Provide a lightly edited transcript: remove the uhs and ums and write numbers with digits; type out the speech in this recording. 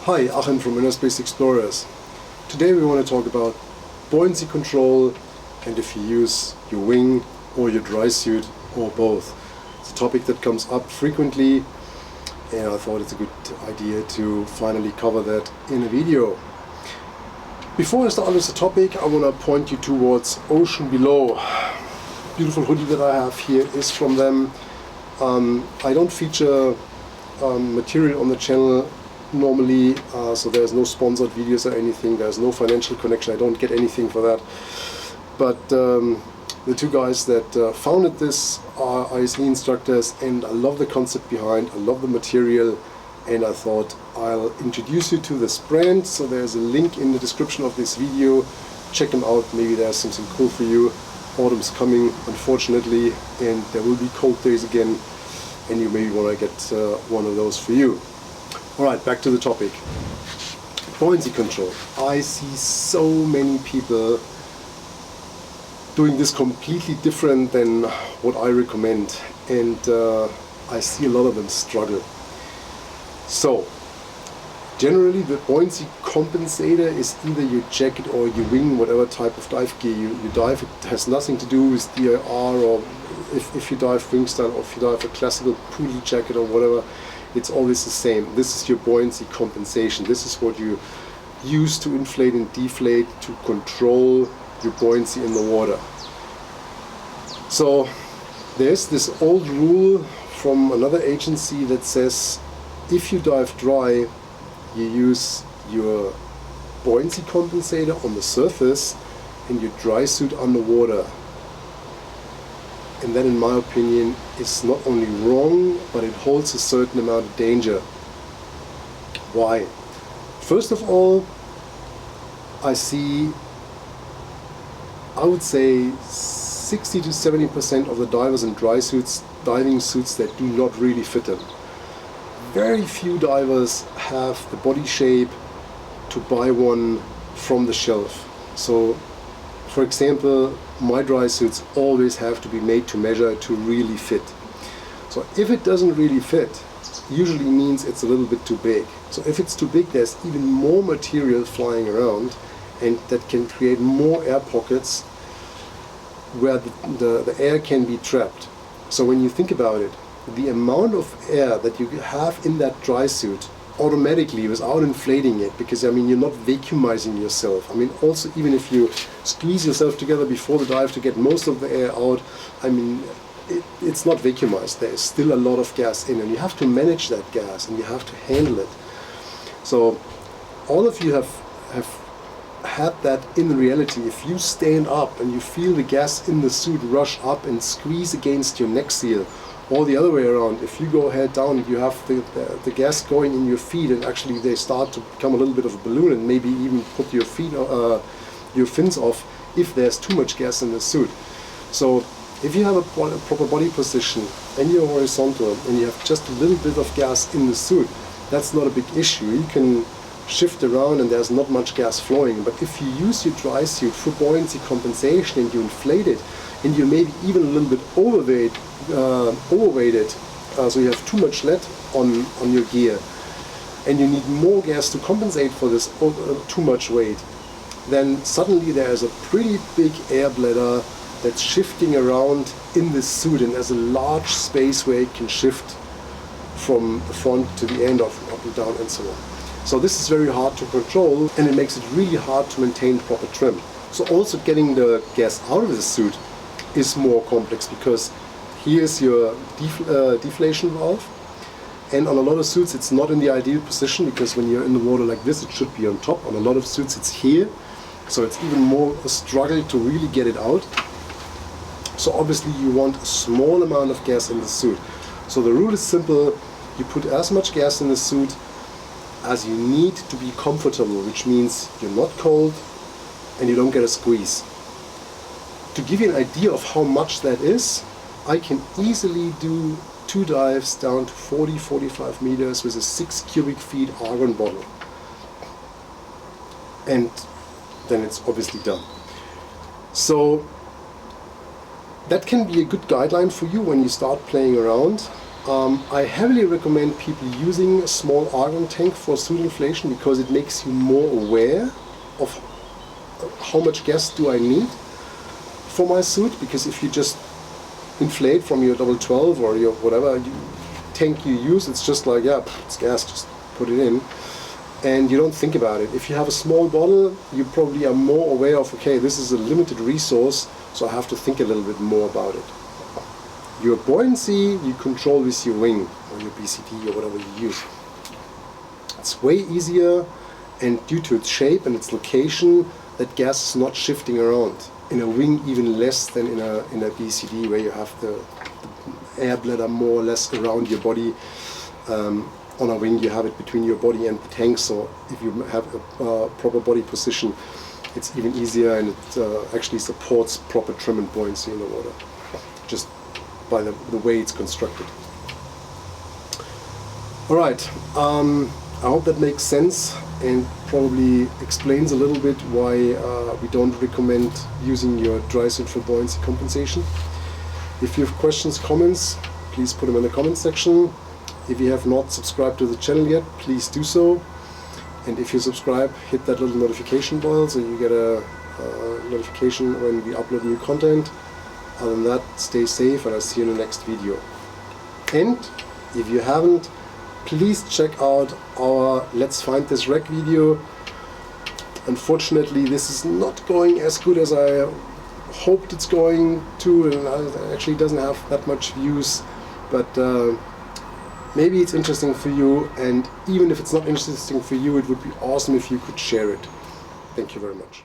Hi, Achim from InnerSpace Explorers. Today we want to talk about buoyancy control and if you use your wing or your Drsuit or both. It's a topic that comes up frequently and I thought it's a good idea to finally cover that in a video. Before I start with the topic, I want to point you towards Ocean Below. Beautiful hoodie that I have here is from them. I don't feature material on the channel normally, so there's no sponsored videos or anything, there's no financial connection, I don't get anything for that. But the two guys that founded this are ISE instructors and I love the concept behind, I love the material, and I thought I'll introduce you to this brand. So there's a link in the description of this video, check them out, maybe there's something cool for you. Autumn's coming, unfortunately, and there will be cold days again, and you maybe want to get one of those for you. Alright, back to the topic. Buoyancy control. I see so many people doing this completely different than what I recommend, and I see a lot of them struggle. So, generally the buoyancy compensator is either your jacket or your wing, whatever type of dive gear you dive. It has nothing to do with DIR, or if you dive wing style, or if you dive a classical pool jacket or whatever. It's always the same. This is your buoyancy compensation. This is what you use to inflate and deflate to control your buoyancy in the water. So there's this old rule from another agency that says if you dive dry, you use your buoyancy compensator on the surface and your Drsuit underwater. And that, in my opinion, is not only wrong, but it holds a certain amount of danger. Why? First of all, I see, I would say 60 to 70% of the divers in Drsuits, diving suits that do not really fit them. Very few divers have the body shape to buy one from the shelf. So, for example, my Drsuits always have to be made to measure to really fit. So if it doesn't really fit, usually means it's a little bit too big. So if it's too big, there's even more material flying around, and that can create more air pockets where the air can be trapped. So when you think about it, the amount of air that you have in that Drsuit automatically without inflating it, because I mean you're not vacuumizing yourself. I mean also even if you squeeze yourself together before the dive to get most of the air out, I mean it's not vacuumized. There is still a lot of gas in and you have to manage that gas and you have to handle it. So all of you have had that in reality. If you stand up and you feel the gas in the suit rush up and squeeze against your neck seal, or the other way around, if you go head down, you have the gas going in your feet and actually they start to become a little bit of a balloon and maybe even put your feet, your fins off if there's too much gas in the suit. So if you have a proper body position and you're horizontal and you have just a little bit of gas in the suit, that's not a big issue. You can shift around and there's not much gas flowing. But if you use your Drsuit for buoyancy compensation and you inflate it and you maybe even a little bit overweighted, so you have too much lead on your gear and you need more gas to compensate for this too much weight, then suddenly there is a pretty big air bladder that's shifting around in this suit, and there's a large space where it can shift from the front to the end, of up and down and so on. So this is very hard to control and it makes it really hard to maintain proper trim. So also getting the gas out of the suit is more complex, because here's your deflation valve, and on a lot of suits it's not in the ideal position, because when you're in the water like this it should be on top. On a lot of suits it's here, so it's even more a struggle to really get it out. So obviously you want a small amount of gas in the suit. So the rule is simple: you put as much gas in the suit as you need to be comfortable, which means you're not cold and you don't get a squeeze. To give you an idea of how much that is, I can easily do 2 dives down to 40-45 meters with a 6 cubic feet argon bottle. And then it's obviously done. So that can be a good guideline for you when you start playing around. I heavily recommend people using a small argon tank for suit inflation because it makes you more aware of how much gas do I need for my suit, because if you just inflate from your 12 or your whatever tank you use, it's just like, yeah, it's gas, just put it in, and you don't think about it. If you have a small bottle, you probably are more aware of, okay, this is a limited resource, so I have to think a little bit more about it. Your buoyancy you control with your wing or your BCD or whatever you use. It's way easier, and due to its shape and its location, that gas is not shifting around. In a wing even less than in a BCD, where you have the air bladder more or less around your body. On a wing you have it between your body and the tank, so if you have a proper body position, it's even easier, and it actually supports proper trim and buoyancy in the water, just by the way it's constructed. Alright, I hope that makes sense and probably explains a little bit why we don't recommend using your Drsuit for buoyancy compensation. If you have questions, comments, please put them in the comment section. If you have not subscribed to the channel yet, please do so. And if you subscribe, hit that little notification bell so you get a notification when we upload new content. Other than that, stay safe, and I'll see you in the next video. And if you haven't, please check out our Let's Find This Wreck video. Unfortunately, this is not going as good as I hoped it's going to, and it actually doesn't have that much views, but maybe it's interesting for you, and even if it's not interesting for you, it would be awesome if you could share it. Thank you very much.